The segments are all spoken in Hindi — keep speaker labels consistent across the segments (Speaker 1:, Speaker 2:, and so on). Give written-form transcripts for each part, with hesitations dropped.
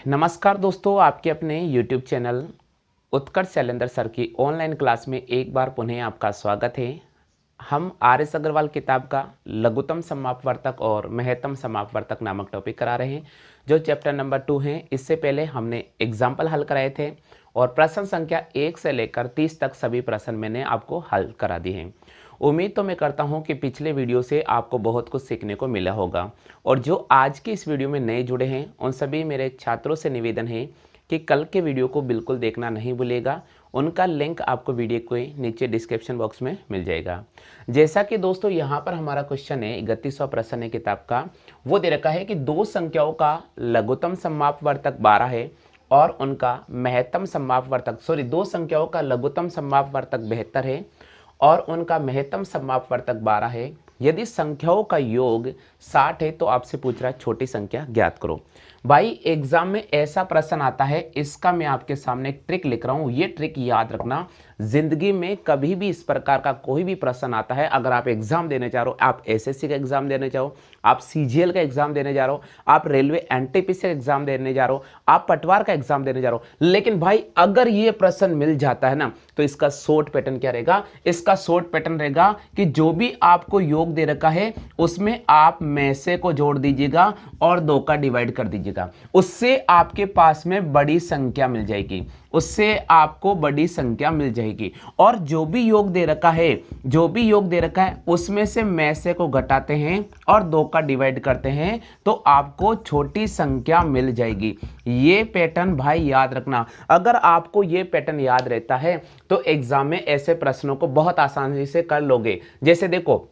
Speaker 1: नमस्कार दोस्तों, आपके अपने YouTube चैनल उत्कर्ष शैलेंद्र सर की ऑनलाइन क्लास में एक बार पुनः आपका स्वागत है। हम आर.एस. अग्रवाल किताब का लघुत्तम समापवर्तक और महत्तम समापवर्तक नामक टॉपिक करा रहे हैं, जो चैप्टर नंबर 2 है। इससे पहले हमने एग्जाम्पल हल कराए थे और प्रश्न संख्या 1 से लेकर 30 तक सभी प्रश्न मैंने आपको हल करा दिए हैं। उम्मीद तो मैं करता हूं कि पिछले वीडियो से आपको बहुत कुछ सीखने को मिला होगा। और जो आज की इस वीडियो में नए जुड़े हैं, उन सभी मेरे छात्रों से निवेदन है कि कल के वीडियो को बिल्कुल देखना नहीं भूलिएगा। उनका लिंक आपको वीडियो के नीचे डिस्क्रिप्शन बॉक्स में मिल जाएगा। जैसा कि दोस्तों यहाँ पर हमारा क्वेश्चन है, 31वां प्रश्न है किताब का। वो दे रखा है कि दो संख्याओं का लघुत्तम समापवर्तक 12 है और उनका महत्तम समापवर्तक दो संख्याओं का लघुत्तम समापवर्तक 72 है और उनका महत्तम समापवर्तक 12 है। यदि संख्याओं का योग 60 है तो आपसे पूछ रहा है छोटी संख्या ज्ञात करो। भाई एग्जाम में ऐसा प्रश्न आता है, इसका मैं आपके सामने एक ट्रिक लिख रहा हूं। ये ट्रिक याद रखना, जिंदगी में कभी भी इस प्रकार का कोई भी प्रश्न आता है, अगर आप एग्जाम देने जा रहे हो, आप एसएससी का एग्जाम देने चाहो, आप सीजीएल का एग्जाम देने जा रहे हो, आप रेलवे एनटीपीसी का एग्जाम देने जा रहे हो, आप पटवार का एग्जाम देने जा रहे हो, लेकिन भाई अगर ये प्रश्न मिल जाता है ना, तो इसका शॉर्ट पैटर्न क्या रहेगा? इसका शॉर्ट पैटर्न रहेगा कि जो भी आपको योग दे रखा है उसमें आप में से को जोड़ दीजिएगा और 2 का डिवाइड कर दीजिएगा। उससे आपके पास में बड़ी संख्या मिल जाएगी, उससे आपको बड़ी संख्या मिल जाएगी। और जो भी योग दे रखा है उसमें से में से को घटाते हैं और 2 का डिवाइड करते हैं तो आपको छोटी संख्या मिल जाएगी। ये पैटर्न भाई याद रखना। अगर आपको ये पैटर्न याद रहता है तो एग्जाम में ऐसे प्रश्नों को बहुत आसानी से कर लोगे। जैसे देखो,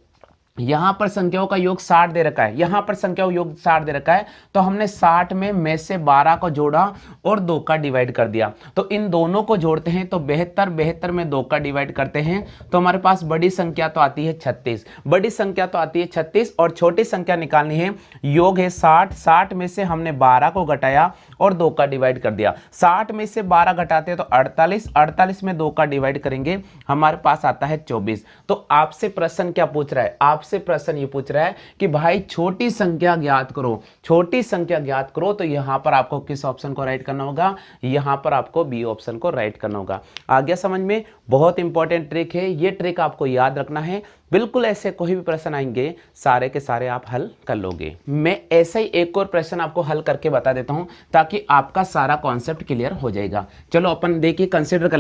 Speaker 1: यहां पर संख्याओं का योग 60 दे रखा है, यहां पर संख्याओं योग 60 दे रखा है, तो हमने 60 में से 12 को जोड़ा और 2 का डिवाइड कर दिया। तो इन दोनों को जोड़ते हैं तो 72 में 2 का डिवाइड करते हैं तो हमारे पास बड़ी संख्या तो आती है 36। बड़ी संख्या तो आती है 36 और छोटी संख्या निकालनी है। योग है 60 में से हमने 12 को घटाया और 2 का डिवाइड कर दिया। 60 में से 12 घटाते हैं तो 48 में 2 का डिवाइड करेंगे, हमारे पास आता है 24। तो आपसे प्रश्न क्या पूछ रहा है? आपसे प्रश्न ये पूछ रहा है कि भाई छोटी संख्या ज्ञात करो। छोटी संख्या ज्ञात करो तो यहां पर आपको किस ऑप्शन को राइट करना होगा? यहां पर आपको बी ऑप्शन को राइट करना होगा। आ गया समझ में? बहुत इंपॉर्टेंट ट्रिक है, ये ट्रिक आपको याद रखना है। बिल्कुल ऐसे कोई भी प्रश्न आएंगे सारे के सारे आप हल कर लोगे। मैं ऐसा ही एक और प्रश्न आपको हल करके बता देता हूं ताकि आपका सारा कॉन्सेप्ट क्लियर हो जाएगा। चलो अपन देखिए, कंसीडर कर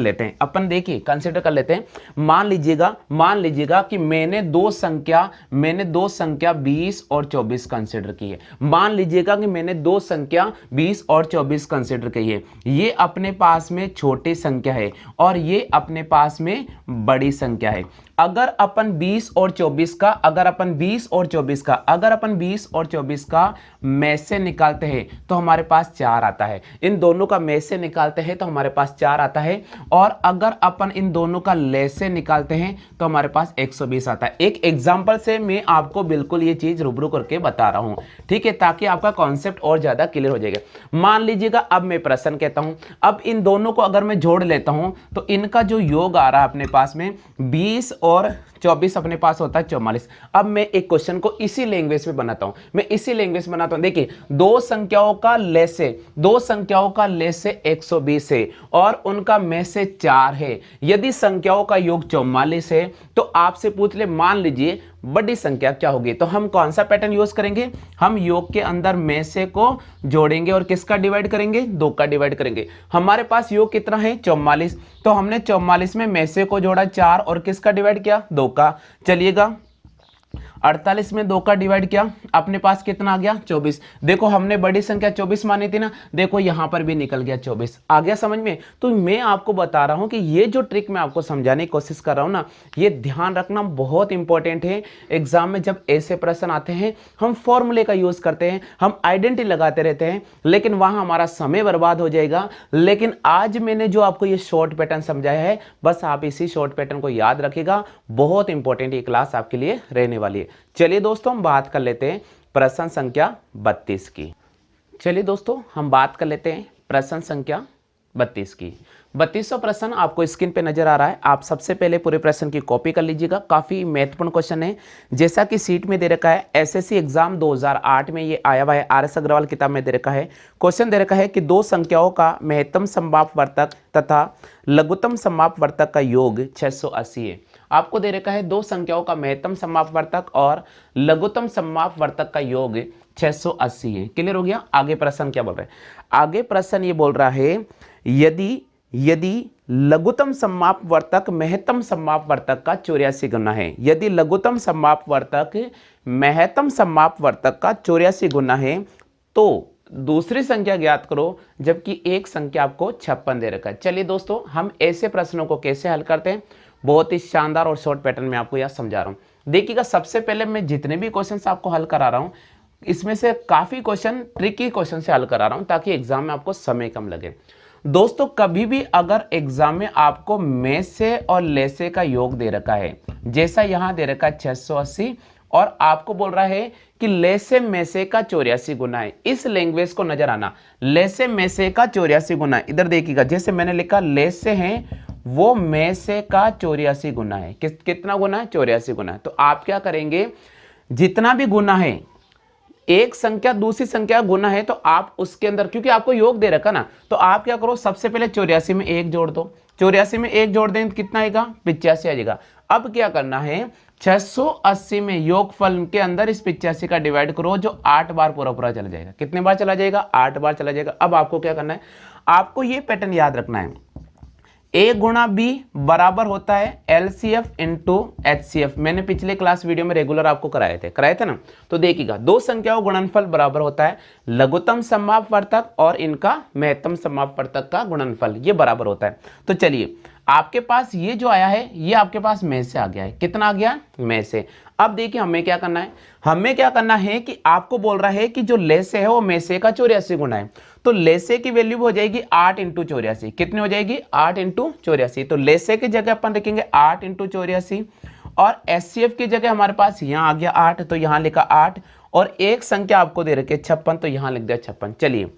Speaker 1: लेते हैं। मान लीजिएगा कि मैंने दो संख्या 20 और 24 कंसीडर की है। मान लीजिएगा कि मैंने दो संख्या 20 और 24 कंसीडर की है। ये अपने पास में छोटी संख्या है और ये अपने पास में बड़ी संख्या है। अगर अपन 20 और 24 का में से निकालते हैं तो हमारे पास 4 आता है। इन दोनों का में से निकालते हैं तो हमारे पास 4 आता है। और अगर अपन इन दोनों का ले से निकालते हैं तो हमारे पास 120 आता है। एक एग्जांपल से मैं आपको बिल्कुल ये चीज रूबरू करके बता रहा हूं, ठीक है, ताकि आपका कॉन्सेप्ट और ज्यादा क्लियर हो जाएगा। मान लीजिएगा, अब मैं प्रश्न कहता हूं, अब इन दोनों को अगर मैं जोड़ लेता हूं तो इनका जो योग आ रहा है अपने पास में 20 और 24 अपने पास होता है 44। अब मैं एक क्वेश्चन को इसी लैंग्वेज में बनाता हूं। देखिए, दो संख्याओं का ले से 120 है और उनका में से 4 है। यदि संख्याओं का योग 44 है तो आपसे पूछ ले, मान लीजिए बड़ी संख्या क्या होगी, तो हम कौन सा पैटर्न यूज करेंगे? हम योग के अंदर में से को जोड़ेंगे और किसका डिवाइड करेंगे? 2 का डिवाइड करेंगे। हमारे पास योग कितना है? 44। तो हमने 44 में से को जोड़ा 4 और किसका डिवाइड किया? 2 का। चलिएगा, 48 में 2 का डिवाइड किया, अपने पास कितना आ गया? 24। देखो, हमने बड़ी संख्या 24 मानी थी ना, देखो यहां पर भी निकल गया 24। आ गया समझ में? तो मैं आपको बता रहा हूं कि ये जो ट्रिक मैं आपको समझाने की कोशिश कर रहा हूं ना, ये ध्यान रखना बहुत इंपॉर्टेंट है। एग्जाम में जब ऐसे प्रश्न आते हैं, हम फॉर्मूले का यूज करते हैं, हम आइडेंटिटी लगाते रहते हैं, लेकिन वहां हमारा समय बर्बाद हो जाएगा। लेकिन आज मैंने जो आपको ये शॉर्ट पैटर्न समझाया है, बस आप इसी शॉर्ट पैटर्न को याद रखिएगा। बहुत इंपॉर्टेंट ये क्लास आपके लिए रहने वाली है। चलिए दोस्तों, हम बात कर लेते हैं प्रश्न संख्या 32 की। 32 की। 32वां प्रश्न आपको स्क्रीन पे नजर आ रहा है। आप सबसे पहले पूरे प्रश्न की कॉपी कर लीजिएगा, काफी महत्वपूर्ण क्वेश्चन है। जैसा कि सीट में दे रखा है, एसएससी एग्जाम 2008 में ये आया हुआ है, आर.एस. अग्रवाल किताब में दे रखा है। क्वेश्चन दे रखा है कि दो संख्याओं का महत्तम सममापवर्तक तथा लघुत्तम सममापवर्तक का योग 680 है। आपको दे रखा है दो संख्याओं का महत्तम सममापवर्तक और लघुत्तम सममापवर्तक का योग 680 है। क्लियर हो गया। आगे प्रश्न क्या बोल रहा है? आगे प्रश्न ये बोल रहा है, यदि लघुत्तम सममापवर्तक महत्तम सममापवर्तक का 84 गुना है, यदि लघुत्तम सममापवर्तक महत्तम सममापवर्तक का 84 गुना है तो दूसरी संख्या ज्ञात करो, जबकि एक संख्या आपको 56 दे रखा है। चलिए दोस्तों, हम ऐसे प्रश्नों को कैसे हल करते हैं, बहुत ही शानदार और शॉर्ट पैटर्न में आपको यह समझा रहा हूं। देखिएगा, सबसे पहले मैं जितने भी क्वेश्चन आपको हल करा रहा हूं, इसमें से काफी क्वेश्चन ट्रिकी क्वेश्चन से हल करा रहा हूं ताकि एग्जाम में आपको समय कम लगे। दोस्तों, कभी भी अगर एग्जाम में आपको में से और ले से का योग दे रखा है, जैसा यहां दे रखा है 680, और आपको बोल रहा है कि ले से में से का 84 गुना है, इस लैंग्वेज को नजर आना, ले से में से का 84 गुना है। इधर देखिएगा, जैसे मैंने लिखा ले से है वो में से का 84 गुना है। कितना गुना है? 84 गुना है। तो आप क्या करेंगे, जितना भी गुना है, एक संख्या दूसरी संख्या गुना है तो आप उसके अंदर, क्योंकि आपको योग दे रखा ना, तो आप क्या करो, सबसे पहले 84 में 1 जोड़ दो। 84 में 1 जोड़ दें तो कितना आएगा? 85 आ जाएगा। अब क्या करना है, 680 में योगफल के अंदर इस 85 का डिवाइड करो, जो 8 बार पूरा पूरा चला जाएगा। कितने बार चला जाएगा? 8 बार चला जाएगा। अब आपको क्या करना है, आपको ये पैटर्न याद रखना है, ए गुणा बी बराबर होता है एलसीएफ इंटू एचसीएफ। मैंने पिछले क्लास वीडियो में रेगुलर आपको कराए थे ना। तो देखिएगा, दो संख्याओं गुणनफल बराबर होता है लघुत्तम सममापवर्तक और इनका महत्तम सममापवर्तक का गुणनफल, ये बराबर होता है। तो चलिए, आपके पास ये जो आया है, ये आपके पास में से आ गया है। कितना आ गया? में से। अब देखिए, हमें क्या करना है, हमें क्या करना है कि आपको बोल रहा है कि जो ले से है वो में से का 84 गुना है। तो ले से की वैल्यू हो जाएगी 8 इंटू 84। कितनी हो जाएगी? 8 इंटू 84। तो ले से की जगह अपन रखेंगे 8 इंटू 84, और एचसीएफ की जगह हमारे पास यहाँ आ गया 8, तो यहाँ लिखा 8, और एक संख्या आपको दे रखी है 56, तो यहाँ लिख दिया 56। चलिए,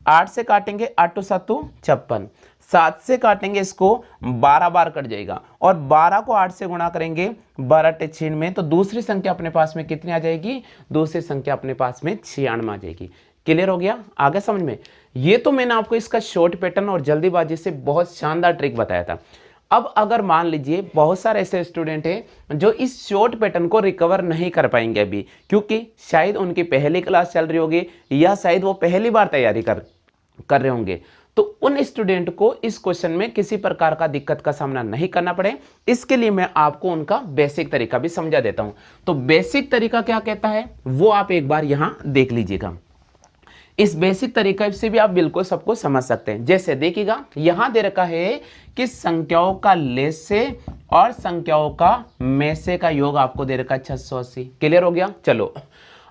Speaker 1: 8 से काटेंगे, 8 टू 7 56, 7 से काटेंगे इसको, 12 बार कट जाएगा, और 12 को 8 से गुणा करेंगे 12 टे 96, तो दूसरी संख्या अपने पास में कितनी आ जाएगी? दूसरी संख्या अपने पास में 96 आ जाएगी। क्लियर हो गया? आगे समझ में? ये तो मैंने आपको इसका शॉर्ट पैटर्न और जल्दीबाजी से बहुत शानदार ट्रिक बताया था। अब अगर मान लीजिए बहुत सारे ऐसे स्टूडेंट हैं जो इस शॉर्ट पैटर्न को रिकवर नहीं कर पाएंगे अभी, क्योंकि शायद उनकी पहली क्लास चल रही होगी या शायद वो पहली बार तैयारी कर रहे होंगे, तो उन स्टूडेंट को इस क्वेश्चन में किसी प्रकार का दिक्कत का सामना नहीं करना पड़े, इसके लिए मैं आपको उनका बेसिक तरीका भी समझा देता हूं। तो बेसिक तरीका क्या कहता है वो आप एक बार यहां देख लीजिएगा। इस बेसिक तरीके से भी आप बिल्कुल सबको समझ सकते हैं। जैसे देखिएगा, यहां दे रखा है कि संख्याओं का ले से और संख्याओं का में से का योग आपको दे रखा है 680। क्लियर हो गया? चलो,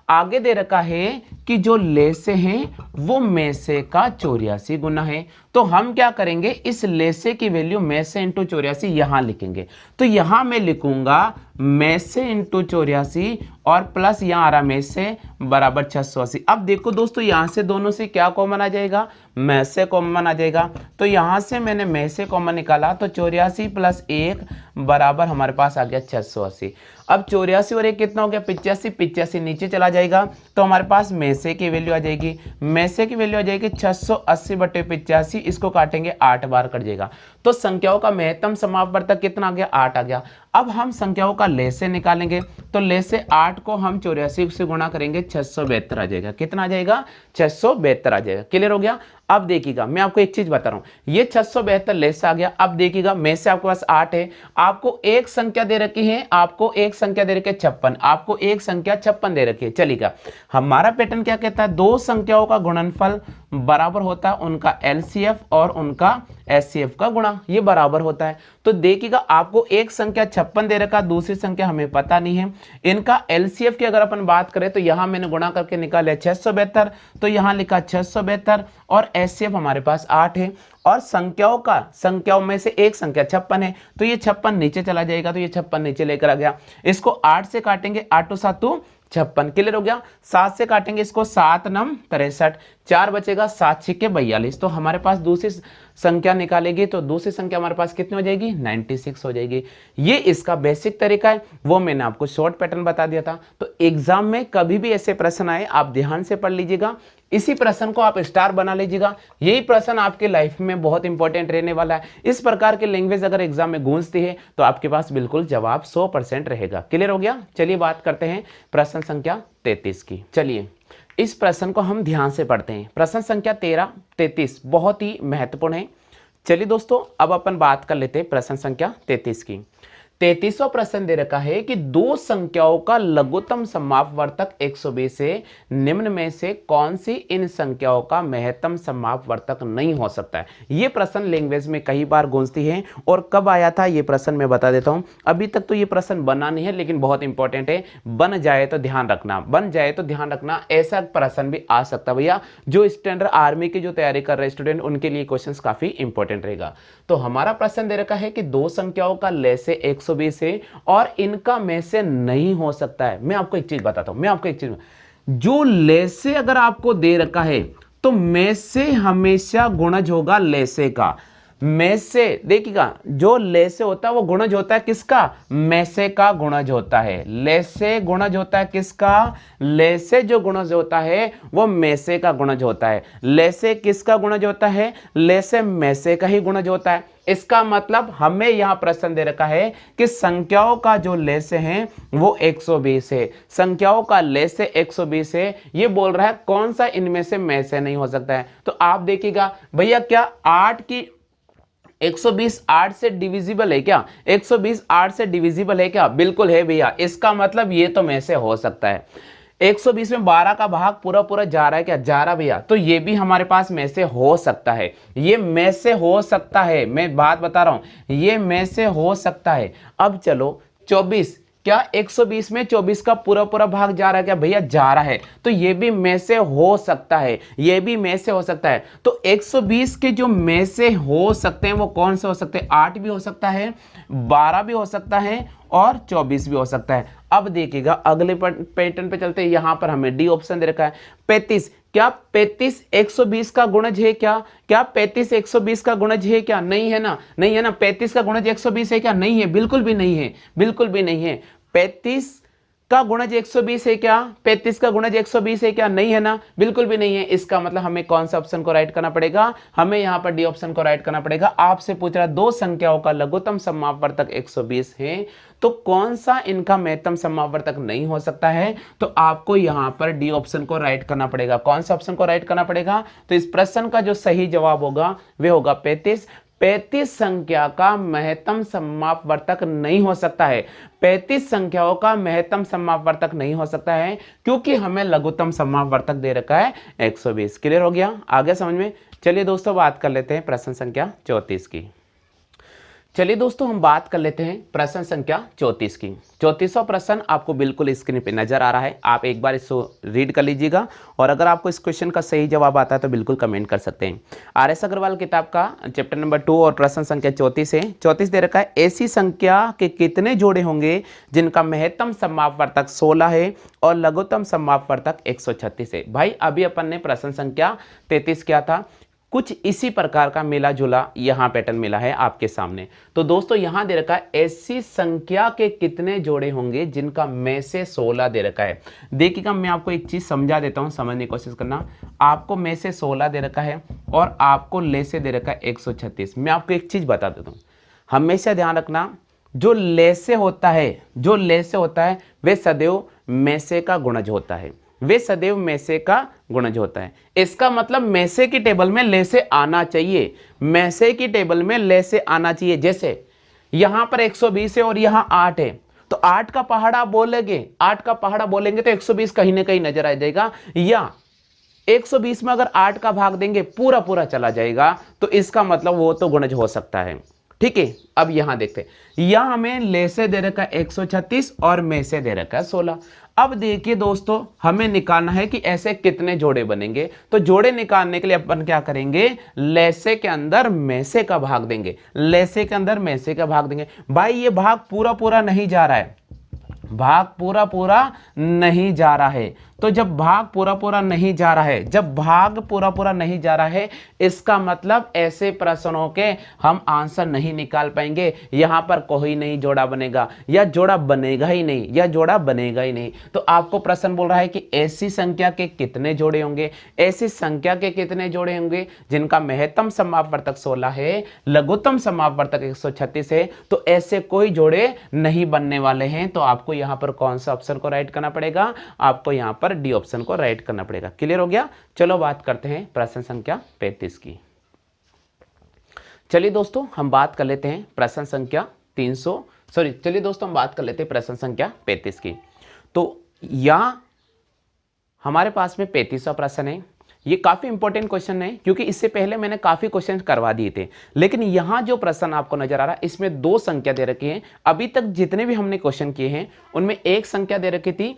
Speaker 1: आगे दे रखा है कि जो ले से हैं वो में से का 84 गुना है। तो हम क्या करेंगे, इस ले से की वैल्यू में से इंटू 84 यहां लिखेंगे। तो यहां मैं लिखूंगा में से इंटू 84 और प्लस यहां आ रहा में से बराबर 680। अब देखो दोस्तों, यहां से दोनों से क्या कॉमन आ जाएगा? में से कॉमन आ जाएगा। तो यहां से मैंने में से कॉमन निकाला, तो 84 प्लस 1 बराबर हमारे पास आ गया 680। अब 84 और 1 कितना हो गया? 85। 85 नीचे चला जाएगा तो हमारे पास में से की वैल्यू आ जाएगी, में से की वैल्यू आ जाएगी 680 बटे 85। इसको काटेंगे 8 बार कट जाएगा। तो संख्याओं का महत्तम समापवर्तक कितना आ गया? 8 आ गया। अब हम संख्याओं का ले से निकालेंगे, तो ले से 8 को हम 84 से गुणा करेंगे, 672 आ जाएगा। कितना आ जाएगा? 672 आ जाएगा। क्लियर हो गया? अब देखिएगा, मैं आपको एक चीज बता रहा हूं, ये 672 ले से आ गया। अब देखिएगा, में से आपके पास 8 है, आपको एक संख्या दे रखी है, आपको एक संख्या दे रखी है 56, आपको एक संख्या 56 दे रखी है। चलिएगा, हमारा पैटर्न क्या कहता है? दो संख्याओं का गुणनफल बराबर होता है उनका एलसीएफ और उनका एचसीएफ का गुणा, ये बराबर होता है। तो देखिएगा, आपको एक संख्या 56 दे रखा, दूसरी संख्या हमें पता नहीं है। इनका एलसीएफ की अगर अपन बात करें तो यहां मैंने गुणा करके निकाला 672, तो यहां लिखा 672, और एचसीएफ हमारे पास 8 है। और संख्याओं में से एक संख्या 56 है, तो ये 56 नीचे चला जाएगा, तो ये 56 नीचे लेकर आ गया। इसको 8 से काटेंगे, 8 टू 7 56। क्लियर हो गया। 7 से काटेंगे इसको, 7 नम 63, 4 बचेगा, 7 छिक्के 42। तो हमारे पास दूसरी संख्या निकालेगी तो दूसरी संख्या हमारे पास कितनी हो जाएगी, 96 हो जाएगी। ये इसका बेसिक तरीका है, वो मैंने आपको शॉर्ट पैटर्न बता दिया था। तो एग्जाम में कभी भी ऐसे प्रश्न आए आप ध्यान से पढ़ लीजिएगा, इसी प्रश्न को आप स्टार बना लीजिएगा। यही प्रश्न आपके लाइफ में बहुत इंपॉर्टेंट रहने वाला है। इस प्रकार के लैंग्वेज अगर एग्जाम में गूंजती है तो आपके पास बिल्कुल जवाब 100% रहेगा। क्लियर हो गया। चलिए बात करते हैं प्रश्न संख्या 33 की। चलिए इस प्रश्न को हम ध्यान से पढ़ते हैं। प्रश्न संख्या 33 बहुत ही महत्वपूर्ण है। चलिए दोस्तों अब अपन बात कर लेते हैं प्रश्न संख्या 33 की। 33वां प्रश्न दे रखा है कि दो संख्याओं का लघुत्तम समापवर्तक 120 है, निम्न में से कौन सी इन संख्याओं का महत्तम समापवर्तक नहीं हो सकता है। यह प्रश्न लैंग्वेज में कई बार गूंजती है। और कब आया था ये प्रश्न मैं बता देता हूं। अभी तक तो ये प्रश्न बना नहीं है लेकिन बहुत इंपॉर्टेंट है, बन जाए तो ध्यान रखना, बन जाए तो ध्यान रखना। ऐसा प्रश्न भी आ सकता है भैया, जो स्टैंडर्ड आर्मी की जो तैयारी कर रहे स्टूडेंट उनके लिए क्वेश्चन काफी इंपॉर्टेंट रहेगा। तो हमारा प्रश्न दे रखा है कि दो संख्याओं का लैसे 120 है और इनका में से नहीं हो सकता है। मैं आपको एक चीज बताता हूं, जो लैसे अगर आपको दे रखा है तो में से हमेशा गुणज होगा लैसे का। में से देखिएगा, जो लैसे होता है वो गुणज होता है किसका, में से का गुणज होता है। लैसे गुणज होता है किसका, लैसे जो गुणज होता है वो में से का गुणज होता है। लैसे किसका गुणज होता है, लैसे में से का ही गुणज होता है। इसका मतलब हमें यहां प्रश्न दे रखा है कि संख्याओं का जो लैसे हैं वो 120 है। संख्याओं का लैसे 120 है, ये बोल रहा है कौन सा इनमें से में से नहीं हो सकता है। तो आप देखिएगा भैया, क्या 8 की 120 8 से डिविजिबल है क्या, 120 8 से डिविजिबल है क्या, बिल्कुल है भैया। इसका मतलब ये तो में से हो सकता है। 120 में 12 का भाग पूरा पूरा जा रहा है क्या, जा रहा भैया, तो ये भी हमारे पास में से हो सकता है। ये में से हो सकता है, मैं बात बता रहा हूं, ये में से हो सकता है। अब चलो 24, क्या 120 में 24 का पूरा पूरा भाग जा रहा है क्या, भैया जा रहा है, तो ये भी में से हो सकता है, ये भी में से हो सकता है। तो 120 के जो में से हो सकते हैं वो कौन से हो सकते हैं, 8 भी हो सकता है, 12 भी हो सकता है और 24 भी हो सकता है। अब देखिएगा अगले पैटर्न पे चलते हैं। यहां पर हमें डी ऑप्शन दे रखा है 35। क्या 35 120 का गुणज है क्या, क्या 35 120 का गुणज है क्या, नहीं है ना, नहीं है ना। 35 का गुणज 120 है क्या, नहीं है, बिल्कुल भी नहीं है, बिल्कुल भी नहीं है। 35 का गुणज 120 है क्या, 35 का गुणज 120 है क्या, नहीं है ना, बिल्कुल भी नहीं है। इसका मतलब हमें कौन सा ऑप्शन को राइट करना पड़ेगा, हमें यहां पर डी ऑप्शन को राइट करना पड़ेगा। आपसे पूछ रहा दो संख्याओं का लघुत्तम समापवर्तक 120 है, तो कौन सा इनका महत्तम समापवर्तक नहीं हो सकता है, तो आपको यहां पर डी ऑप्शन को राइट करना पड़ेगा। कौन सा ऑप्शन को राइट करना पड़ेगा, तो इस प्रश्न का जो सही जवाब होगा वह होगा 35। 35 संख्या का महत्तम समापवर्तक नहीं हो सकता है। 35 संख्याओं का महत्तम समापवर्तक नहीं हो सकता है क्योंकि हमें लघुत्तम समापवर्तक दे रखा है 120। क्लियर हो गया, आगे समझ में। चलिए दोस्तों बात कर लेते हैं प्रश्न संख्या 34 की। चलिए दोस्तों हम बात कर लेते हैं प्रश्न संख्या 34 की। 34वां प्रश्न आपको बिल्कुल स्क्रीन पे नजर आ रहा है, आप एक बार इसको रीड कर लीजिएगा और अगर आपको इस क्वेश्चन का सही जवाब आता है तो बिल्कुल कमेंट कर सकते हैं। आर.एस. अग्रवाल किताब का चैप्टर नंबर 2 और प्रश्न संख्या 34 है। 34 दे रखा है, ऐसी संख्या के कितने जोड़े होंगे जिनका महत्तम समापवर्तक 16 है और लघुत्तम समापवर्तक 136 है। भाई अभी अपन ने प्रश्न संख्या 33 किया था, कुछ इसी प्रकार का मिला जुला यहां पैटर्न मिला है आपके सामने। तो दोस्तों यहां दे रखा है ऐसी संख्या के कितने जोड़े होंगे जिनका में से 16 दे रखा है। देखिएगा मैं आपको एक चीज समझा देता हूं, समझने की कोशिश करना। आपको में से 16 दे रखा है और आपको ले से दे रखा है 136। मैं आपको एक चीज बता देता हूं, हमेशा ध्यान रखना, जो ले से होता है, जो ले से होता है वे सदैव में से का गुणज होता है, वे सदैव में से का गुणज होता है। इसका मतलब में से की टेबल में ले से आना चाहिए, में से की टेबल में ले से आना चाहिए। जैसे यहां पर 120 है और यहां 8 है, तो 8 का पहाड़ा बोलेंगे, 8 का पहाड़ा बोलेंगे तो 120 कहीं ना कहीं नजर आ जाएगा, या 120 में अगर 8 का भाग देंगे पूरा पूरा चला जाएगा, तो इसका मतलब वो तो गुणज हो सकता है। ठीक है, अब यहां देखते हैं, यहां हमें ले से दे रखा है 136 और में से दे रखा है 16। अब देखिए दोस्तों हमें निकालना है कि ऐसे कितने जोड़े बनेंगे। तो जोड़े निकालने के लिए अपन क्या करेंगे, लेसे के अंदर में से का भाग देंगे, लेसे के अंदर में से का भाग देंगे। भाई ये भाग पूरा पूरा नहीं जा रहा है, भाग पूरा पूरा नहीं जा रहा है। तो जब भाग पूरा पूरा नहीं जा रहा है, जब भाग पूरा पूरा नहीं जा रहा है, इसका मतलब ऐसे प्रश्नों के हम आंसर नहीं निकाल पाएंगे। यहां पर कोई नहीं जोड़ा बनेगा, या जोड़ा बनेगा ही नहीं, या जोड़ा बनेगा ही नहीं। तो आपको प्रश्न बोल रहा है कि ऐसी संख्या के कितने जोड़े होंगे, ऐसी संख्या के कितने जोड़े होंगे जिनका महत्तम समापवर्तक 16 है, लघुत्तम समापवर्तक 136 है। तो ऐसे कोई जोड़े नहीं बनने वाले हैं। तो आपको यहां पर कौन सा ऑप्शन को राइट करना पड़ेगा? आपको यहां पर डी ऑप्शन को राइट करना पड़ेगा। क्लियर हो गया? चलो बात करते हैं प्रश्न संख्या 35 की। चलिए दोस्तों हम बात कर लेते हैं प्रश्न संख्या 35 की। तो यहां हमारे पास में 35वां प्रश्न है। ये काफी इंपॉर्टेंट क्वेश्चन है, क्योंकि इससे पहले मैंने काफी क्वेश्चन करवा दिए थे, लेकिन यहां जो प्रश्न आपको नजर आ रहा है इसमें 2 संख्या दे रखी है। अभी तक जितने भी हमने क्वेश्चन किए हैं उनमें एक संख्या दे रखी थी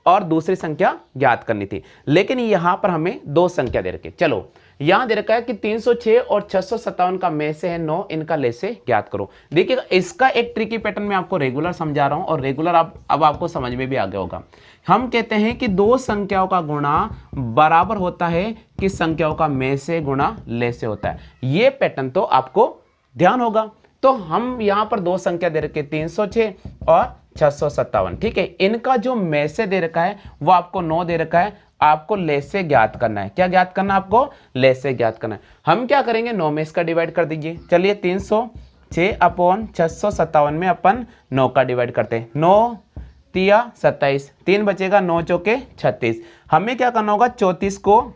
Speaker 1: और दूसरी संख्या ज्ञात करनी थी, लेकिन यहां पर हमें 2 संख्या दे रखी है। चलो यहां दे रखा है कि 306 और 657 का में से है 9, इनका ले से ज्ञात करो। देखिएगा इसका एक ट्रिकी पैटर्न मैं आपको रेगुलर समझा रहा हूं, और रेगुलर अब आपको समझ में भी आ गया होगा। हम कहते हैं कि 2 संख्याओं का गुणा बराबर होता है कि संख्याओं का में से गुणा ले से होता है। यह पैटर्न तो आपको ध्यान होगा। तो हम यहां पर 2 संख्या दे रखे 306 और 657, ठीक है। इनका जो में से दे रखा है वो आपको 9 दे रखा है, आपको ले से ज्ञात करना है। क्या ज्ञात करना? आपको ले से ज्ञात करना है। हम क्या करेंगे? 9 में इसका डिवाइड कर दीजिए। चलिए 306 अपॉन 657 में अपन 9 का डिवाइड करते हैं। 9 तिया 27, 3 बचेगा, 9 चौके 36। हमें क्या करना होगा? 34 को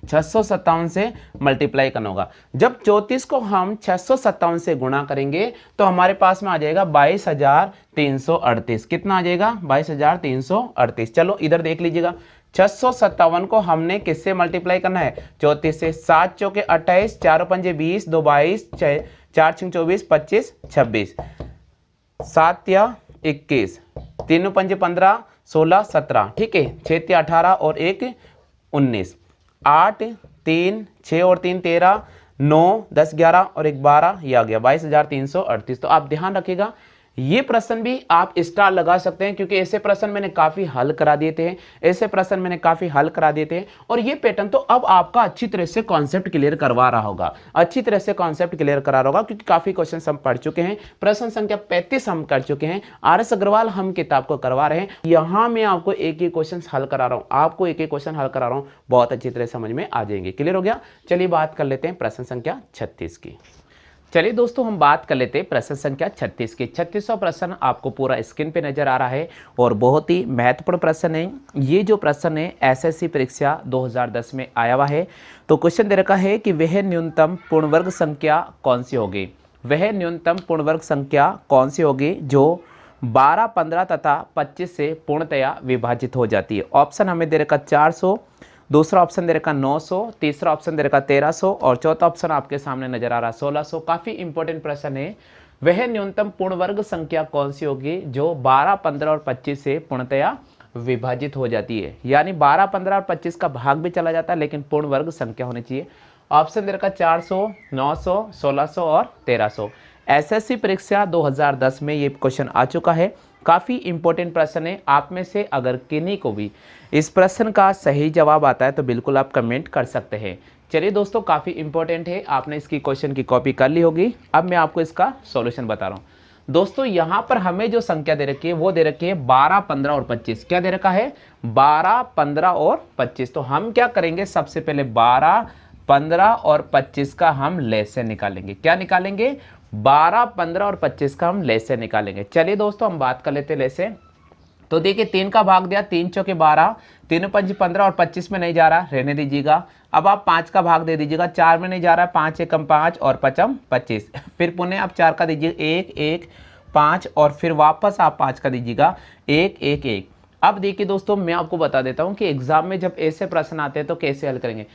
Speaker 1: 657 से मल्टीप्लाई करना होगा। जब 34 को हम 657 से गुणा करेंगे तो हमारे पास में आ जाएगा 22,338। कितना आ जाएगा? 22,338। चलो इधर देख लीजिएगा, 657 को हमने किससे मल्टीप्लाई करना है? 34 से। 7 चौके 28, 4 पंजे 20, 2 22, 4 6 24, 25 26, 7 या 21, 3 पंजे 15, 16 17, ठीक है। 6 या 18 और 1 19, 8 3 6 और 3 13, 9 10 11 और 1 12, ये आ गया 22,338। तो आप ध्यान रखिएगा, ये प्रश्न भी आप स्टार लगा सकते हैं, क्योंकि ऐसे प्रश्न मैंने काफी हल करा दिए थे, और ये पैटर्न तो अब आपका अच्छी तरह से कॉन्सेप्ट क्लियर करवा रहा होगा, क्योंकि काफी क्वेश्चन हम पढ़ चुके हैं। प्रश्न संख्या 35 हम कर चुके हैं। RS अग्रवाल हम किताब को करवा रहे हैं। यहां मैं आपको एक ही क्वेश्चन हल करा रहा हूं, बहुत अच्छी तरह समझ में आ जाएंगे। क्लियर हो गया? चलिए बात कर लेते हैं प्रश्न संख्या 36 की। चलिए दोस्तों हम बात कर लेते हैं प्रश्न संख्या 36 की। 36वां प्रश्न आपको पूरा स्क्रीन पे नजर आ रहा है, और बहुत ही महत्वपूर्ण प्रश्न है। ये जो प्रश्न है SSC परीक्षा 2010 में आया हुआ है। तो क्वेश्चन दे रखा है कि वह न्यूनतम पूर्ण वर्ग संख्या कौन सी होगी? जो 12, 15 तथा 25 से पूर्णतया विभाजित हो जाती है। ऑप्शन हमें दे रखा 400, दूसरा ऑप्शन दे रखा 900, तीसरा ऑप्शन दे रखा 1300, और चौथा ऑप्शन आपके सामने नजर आ रहा 1600। काफी इंपॉर्टेंट प्रश्न है। वह न्यूनतम पूर्ण वर्ग संख्या कौन सी होगी जो 12, 15 और 25 से पूर्णतया विभाजित हो जाती है? यानी 12, 15 और 25 का भाग भी चला जाता है, लेकिन पूर्ण वर्ग संख्या होनी चाहिए। ऑप्शन दे रखा 400, 900, 1600 और 1300। SSC परीक्षा 2010 में ये क्वेश्चन आ चुका है। काफ़ी इंपॉर्टेंट प्रश्न है। आप में से अगर किन्हीं को भी इस प्रश्न का सही जवाब आता है तो बिल्कुल आप कमेंट कर सकते हैं। चलिए दोस्तों, काफ़ी इंपॉर्टेंट है, आपने इसकी क्वेश्चन की कॉपी कर ली होगी। अब मैं आपको इसका सॉल्यूशन बता रहा हूँ। दोस्तों यहाँ पर हमें जो संख्या दे रखी है वो दे रखी है 12, 15 और 25। क्या दे रखा है? 12, 15 और 25। तो हम क्या करेंगे? सबसे पहले 12, 15 और 25 का हम लेसे निकालेंगे। क्या निकालेंगे? 12, 15 और 25 का हम लेसे निकालेंगे। चलिए दोस्तों हम बात कर लेते हैं लेसे। तो देखिए 3 का भाग दिया, 3 चौके 12, 3 पंच 15 और 25 में नहीं जा रहा, रहने दीजिएगा। अब आप 5 का भाग दे दीजिएगा, 4 में नहीं जा रहा, 5 एकम 5 और 5 25। फिर पुनः आप 4 का दीजिए, 1 1 5, और फिर वापस आप 5 का दीजिएगा, 1 1 1। अब देखिए दोस्तों, मैं आपको बता देता हूं कि एग्जाम में जब ऐसे प्रश्न आते हैं तो कैसे हल करेंगे।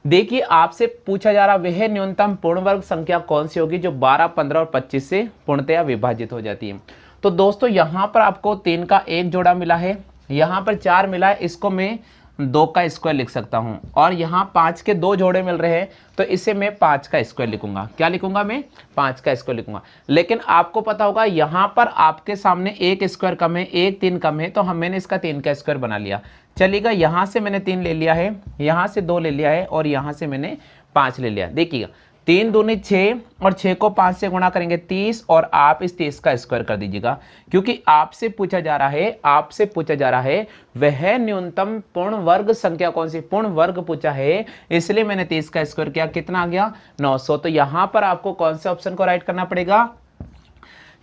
Speaker 1: देखिए आपसे पूछा जा रहा वह न्यूनतम पूर्ण वर्ग संख्या कौन सी होगी जो 12, 15 और 25 से पूर्णतया विभाजित हो जाती है। तो दोस्तों यहाँ पर आपको 3 का एक जोड़ा मिला है, यहाँ पर 4 मिला है, इसको मैं 2 का स्क्वायर लिख सकता हूँ, और यहाँ 5 के 2 जोड़े मिल रहे हैं तो इसे मैं 5 का स्क्वायर लिखूंगा। क्या लिखूंगा मैं? 5 का स्क्वायर लिखूंगा। लेकिन आपको पता होगा यहाँ पर आपके सामने एक स्क्वायर कम है, एक 3 कम है, तो मैंने इसका 3 का स्क्वायर बना लिया। चलिएगा, यहाँ से मैंने 3 ले लिया है, यहाँ से 2 ले लिया है, और यहाँ से मैंने 5 ले लिया। देखिएगा, 3 दूनी 6 और 6 को 5 से गुणा करेंगे 30, और आप इस 30 का स्क्वायर कर दीजिएगा, क्योंकि आपसे पूछा जा रहा है वह न्यूनतम पूर्ण वर्ग संख्या कौन सी, पूर्ण वर्ग पूछा है, इसलिए मैंने 30 का स्क्वायर किया। कितना आ गया? 900। तो यहां पर आपको कौन से ऑप्शन को राइट करना पड़ेगा?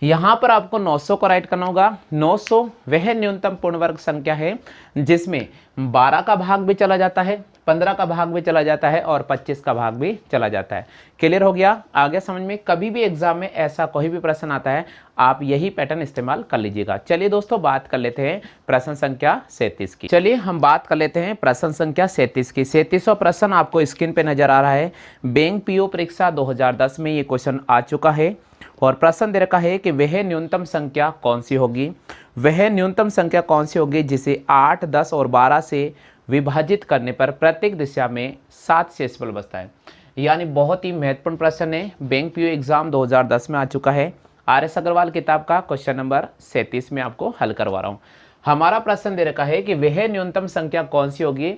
Speaker 1: यहां पर आपको 900 को राइट करना होगा। 900 वह न्यूनतम पूर्ण वर्ग संख्या है जिसमें 12 का भाग भी चला जाता है, 15 का भाग भी चला जाता है, और 25 का भाग भी चला जाता है। क्लियर हो गया? आगे समझ में? कभी भी एग्जाम में ऐसा कोई भी प्रश्न आता है, आप यही पैटर्न इस्तेमाल कर लीजिएगा। चलिए दोस्तों, बात कर लेते हैं प्रश्न संख्या 37 की। चलिए हम बात कर लेते हैं प्रश्न संख्या 37 की। 37वां प्रश्न आपको स्क्रीन पे नजर आ रहा है। बैंक पीओ परीक्षा 2010 में ये क्वेश्चन आ चुका है, और प्रश्न दे रखा है कि वह न्यूनतम संख्या कौन सी होगी, वह न्यूनतम संख्या कौन सी होगी जिसे 8, 10 और 12 से विभाजित करने पर प्रत्येक दिशा में 7 शेषफल बचता है। यानी बहुत ही महत्वपूर्ण प्रश्न है, बैंक पीओ एग्जाम 2010 में आ चुका है। आर.एस. अग्रवाल किताब का क्वेश्चन नंबर 37 में आपको हल करवा रहा हूँ। हमारा प्रश्न दे रखा है कि वह न्यूनतम संख्या कौन सी होगी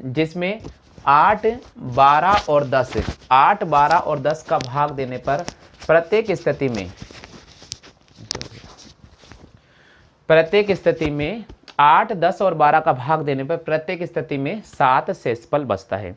Speaker 1: जिसमें 8, 12 और 10 8, 12 और 10 का भाग देने पर प्रत्येक स्थिति में 8, 10 और 12 का भाग देने पर प्रत्येक स्थिति में 7 शेषफल बचता है।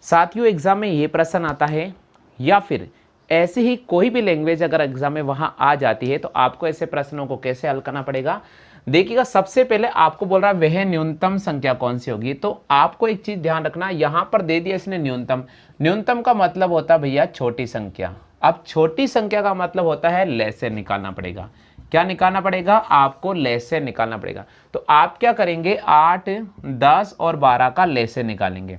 Speaker 1: साथियों, एग्जाम में ये प्रश्न आता है, या फिर ऐसी ही कोई भी लैंग्वेज अगर एग्जाम में वहां आ जाती है, तो आपको ऐसे प्रश्नों को कैसे हल करना पड़ेगा? देखिएगा, सबसे पहले आपको बोल रहा है वह न्यूनतम संख्या कौन सी होगी, तो आपको एक चीज ध्यान रखना, यहां पर दे दिया इसने न्यूनतम। न्यूनतम का मतलब होता है भैया छोटी संख्या। अब छोटी संख्या का मतलब होता है लेसे निकालना पड़ेगा। क्या निकालना पड़ेगा? आपको लेसे निकालना पड़ेगा। तो आप क्या करेंगे? 8, 10 और 12 का लेसे निकालेंगे।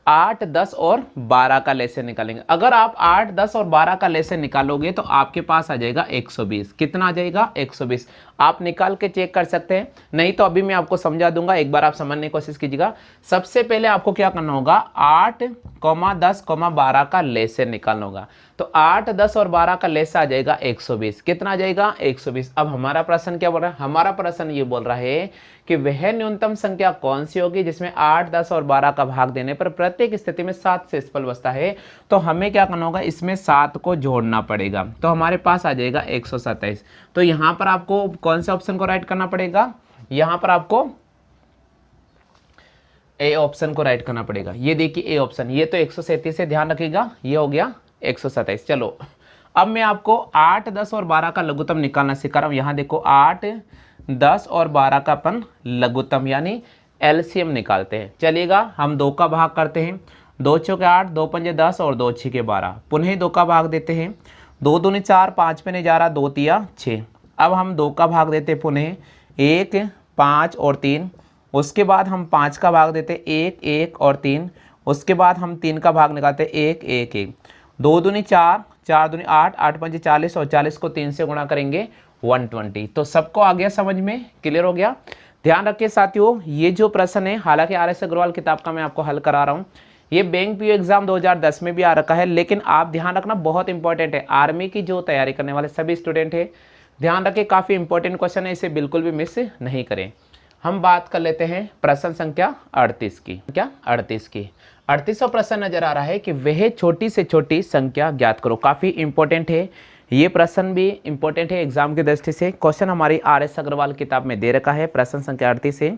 Speaker 1: 8, 10 और 12 का लेसे निकालेंगे। अगर आप 8, 10 और 12 का लेसे निकालोगे तो आपके पास आ जाएगा 120। कितना आ जाएगा? 120। आप निकाल के चेक कर सकते हैं, नहीं तो अभी मैं आपको समझा दूंगा, एक बार आप समझने की कोशिश कीजिएगा। सबसे पहले आपको क्या करना होगा? 8, 10, 12 का लेसे निकालना होगा। तो 8, 10 और 12 का लेसा आ जाएगा 120। कितना आ जाएगा? 120। अब हमारा प्रश्न क्या बोल रहा है? हमारा प्रश्न ये बोल रहा है कि वह न्यूनतम संख्या कौन सी होगी जिसमें 8, 10 और 12 का भाग देने पर प्रत्येक स्थिति में 7 शेषफल बचता है। तो हमें क्या करना होगा? इसमें 7 को जोड़ना पड़ेगा, तो हमारे पास आ जाएगा 127। तो यहाँ पर आपको कौन से ऑप्शन को राइट करना पड़ेगा? यहाँ पर आपको ए ऑप्शन को राइट करना पड़ेगा। ये देखिए ए ऑप्शन, ये तो 137 से ध्यान रखिएगा, ये हो गया 127। चलो, अब मैं आपको 8, 10 और 12 का लघुत्तम निकालना सिखा रहा हूँ। यहाँ देखो 8, 10 और 12 का अपन लघुत्तम यानी एलसीएम निकालते हैं। चलिएगा, हम 2 का भाग करते हैं। 2 चौके 8, 2 पंजे 10 और 2 छीके 12। पुनः 2 का भाग देते हैं। 2 दूनी 4, 5 पे नहीं जा रहा, 2 तिया 6। अब हम 2 का भाग देते हैं पुनः 1, 5 और 3। उसके बाद हम 5 का भाग देते 1, 1 और 3। उसके बाद हम 3 का भाग निकालते 1, 1, 1। 2 दूनी 4, 4 दूनी 8, 8 पंजे 40 और 40 को 3 से गुणा करेंगे 120। तो सबको आ गया समझ में? क्लियर हो गया? ध्यान रखिए साथियों, ये जो प्रश्न है, हालांकि आर.एस. अग्रवाल किताब का मैं आपको हल करा रहा हूँ, ये बैंक पीओ एग्जाम 2010 में भी आ रखा है, लेकिन आप ध्यान रखना, बहुत इंपॉर्टेंट है। आर्मी की जो तैयारी करने वाले सभी स्टूडेंट है, ध्यान रखें, काफी इंपॉर्टेंट क्वेश्चन है, इसे बिल्कुल भी मिस नहीं करें। हम बात कर लेते हैं प्रश्न संख्या 38 की। क्या? 38 की। 38वां प्रश्न नजर आ रहा है कि वह छोटी से छोटी संख्या ज्ञात करो। काफी इंपॉर्टेंट है, ये प्रश्न भी इंपॉर्टेंट है एग्जाम की दृष्टि से। क्वेश्चन हमारी आर.एस. अग्रवाल किताब में दे रखा है, प्रश्न संख्या 38 है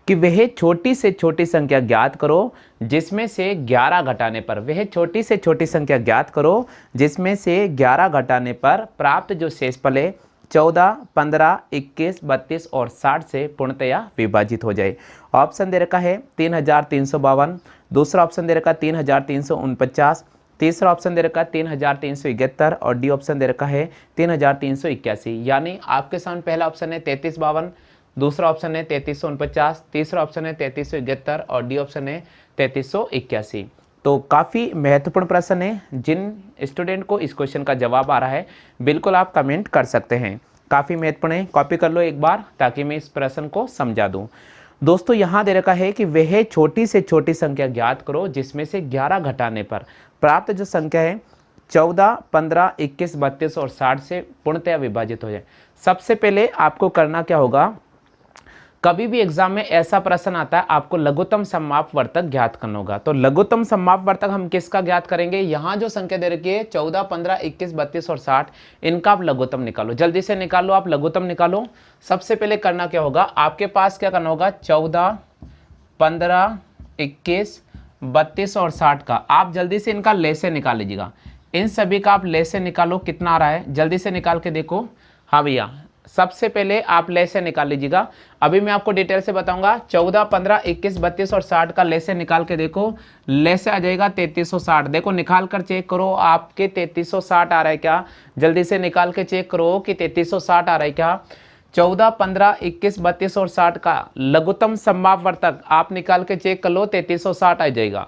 Speaker 1: कि वह छोटी से छोटी संख्या ज्ञात करो जिसमें से 11 घटाने पर, वह छोटी से छोटी संख्या ज्ञात करो जिसमें से 11 घटाने पर प्राप्त जो शेषफल है 14, 15, 21, 32 और 60 से पूर्णतया विभाजित हो जाए। ऑप्शन दे रखा है 3352, दूसरा ऑप्शन दे रखा है 3349, तीसरा ऑप्शन दे रखा है 3371 और डी ऑप्शन दे रखा है 3381। यानी आपके सामने पहला ऑप्शन है 3352, दूसरा ऑप्शन है 3349, तीसरा ऑप्शन है 3371 और डी ऑप्शन है 3381। तो काफ़ी महत्वपूर्ण प्रश्न है, जिन स्टूडेंट को इस क्वेश्चन का जवाब आ रहा है बिल्कुल आप कमेंट कर सकते हैं। काफ़ी महत्वपूर्ण है, कॉपी कर लो एक बार ताकि मैं इस प्रश्न को समझा दूं। दोस्तों यहाँ दे रखा है कि वह छोटी से छोटी संख्या ज्ञात करो जिसमें से 11 घटाने पर प्राप्त जो संख्या है 14, 15, 21, 32 और 60 से पूर्णतया विभाजित हो जाए। सबसे पहले आपको करना क्या होगा, कभी भी एग्जाम में ऐसा प्रश्न आता है आपको लघुत्तम समापवर्तक ज्ञात करना होगा। तो लघुत्तम समापवर्तक हम किसका ज्ञात करेंगे, यहाँ जो संख्या दे रखी है 14, 15, 21, 32 और 60, इनका आप लघुत्तम निकालो, जल्दी से निकालो, आप लघुत्तम निकालो। सबसे पहले करना क्या होगा, आपके पास क्या करना होगा, 14, 15, 21, 32 और 60 का आप जल्दी से इनका लेसे निकाल लीजिएगा। इन सभी का आप लेसे निकालो, कितना आ रहा है जल्दी से निकाल के देखो। हाँ भैया, सबसे पहले आप लेसे निकाल लीजिएगा। अभी मैं आपको डिटेल से बताऊंगा। 14, 15, 21, 32 और 60 का लेसे निकाल के देखो, लेसे आ जाएगा 3360। देखो निकाल कर चेक करो आपके 3360 आ रहा है क्या, जल्दी से निकाल के चेक करो कि 3360 आ रहा है क्या। 14, 15, 21, 32 और 60 का लघुत्तम समापवर्तक आप निकाल के चेक कर लो, 3360 आ जाएगा।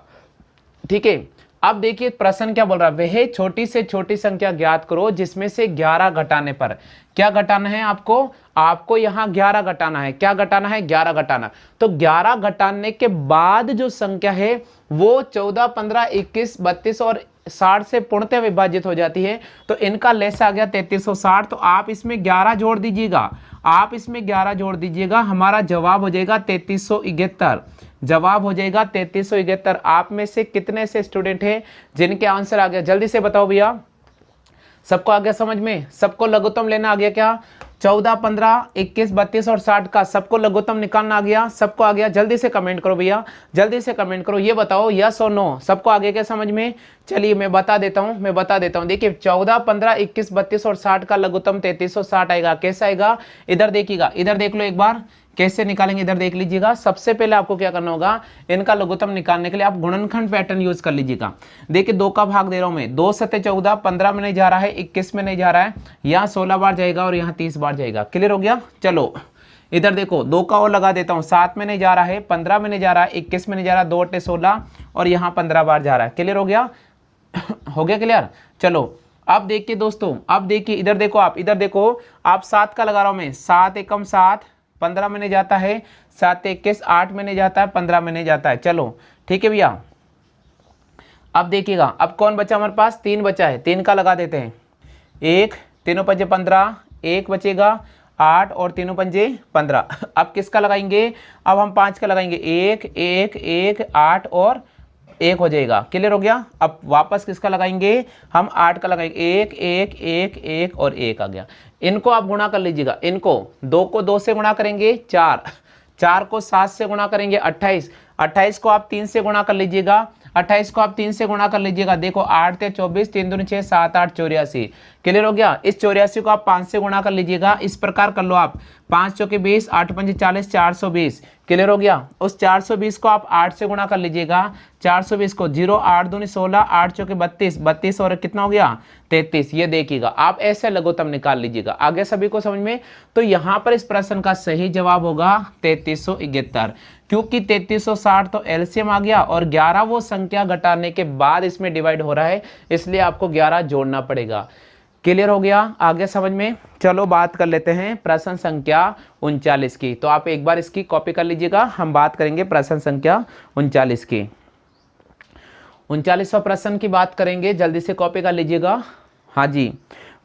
Speaker 1: ठीक है, अब देखिए प्रश्न क्या बोल रहा है, वह छोटी से छोटी संख्या ज्ञात करो जिसमें से 11 घटाने पर, क्या घटाना है आपको यहाँ 11 घटाना है। क्या घटाना है, 11 घटाना। तो 11 घटाने के बाद जो संख्या है वो 14, 15, 21, 32 और 60 से पूर्णतः विभाजित हो जाती है। तो इनका लेस आ गया 3360। तो आप इसमें 11 जोड़ दीजिएगा, आप इसमें 11 जोड़ दीजिएगा, हमारा जवाब हो जाएगा 3371। जवाब हो जाएगा 3371। आप में से कितने से स्टूडेंट हैं जिनके आंसर आ गया, जल्दी से बताओ भैया। सबको आ गया समझ में, सबको लघुत्तम लेना आ गया क्या, 14, 15, 21, 32 और 60 का सबको लघुत्तम निकालना आ गया, सबको आ गया। जल्दी से कमेंट करो भैया, जल्दी से कमेंट करो, ये बताओ यस और नो, सबको आ गया क्या समझ में। चलिए मैं बता देता हूँ, देखिए 14, 15, 21, 32 और 60 का लघुत्तम 3360 आएगा। कैसा आएगा, इधर देखिएगा, इधर देख लो एक बार कैसे निकालेंगे, इधर देख लीजिएगा। सबसे पहले आपको क्या करना होगा, इनका लघुत्तम निकालने के लिए आप गुणनखंड पैटर्न यूज कर लीजिएगा। देखिए 2 का भाग दे रहा हूं मैं, 2 सत्ते 14, 15 में नहीं जा रहा है, 21 में नहीं जा रहा है, यहाँ 16 बार जाएगा और यहाँ 30 बार जाएगा। क्लियर हो गया। चलो इधर देखो 2 का और लगा देता हूँ, 7 में नहीं जा रहा है, 15 में नहीं जा रहा है, 21 में नहीं जा रहा, 2 8 16 और यहाँ 15 बार जा रहा है। क्लियर हो गया हो गया क्लियर। चलो अब देखिए दोस्तों, अब देखिए इधर देखो, आप इधर देखो, आप 7 का लगा रहा हूं मैं, 7 एकम 7, 15 में नहीं जाता है, 7 21, 8 में नहीं जाता है, 15 में नहीं जाता है। चलो ठीक है भैया, अब देखिएगा अब कौन बचा हमारे पास, 3 बचा है, 3 का लगा देते हैं। 1 3 पंजे 15, 1 बचेगा 8 और 3 पंजे 15। अब किसका लगाएंगे, अब हम 5 का लगाएंगे, 1 1 1 8 और 1 हो जाएगा। क्लियर हो गया। अब वापस किसका लगाएंगे, हम 8 का लगाएंगे, 1 1 1 1 और 1 आ गया। इनको आप गुणा कर लीजिएगा, इनको 2 को 2 से गुणा करेंगे 4, 4 को 7 से गुणा करेंगे 28, 28 को आप 3 से गुणा कर लीजिएगा, 28 को आप 3 से गुणा कर लीजिएगा। देखो 8 × 24, 3 दूनी 6, 7 8 84। क्लियर हो गया। इस 84 को आप 5 से गुणा कर लीजिएगा, इस प्रकार कर लो आप, 5 चौके 20, 8 पंजे 40, 420। क्लियर हो गया। उस 420 को आप 8 से गुणा कर लीजिएगा, 420 को 0 8 दूनी 16, 8 चौके 32, 32 और कितना हो गया 33। ये देखिएगा, आप ऐसे लघुत्तम निकाल लीजिएगा। आगे सभी को समझ में। तो यहाँ पर इस प्रश्न का सही जवाब होगा 3371, क्योंकि 3360 तो एलसीएम आ गया और 11 वो संख्या घटाने के बाद इसमें डिवाइड हो रहा है, इसलिए आपको 11 जोड़ना पड़ेगा। क्लियर हो गया, आगे समझ में। चलो बात कर लेते हैं प्रश्न संख्या 39 की। तो आप एक बार इसकी कॉपी कर लीजिएगा, हम बात करेंगे प्रश्न संख्या 39 की। 39वां प्रश्न की बात करेंगे, जल्दी से कॉपी कर लीजिएगा। हाँ जी,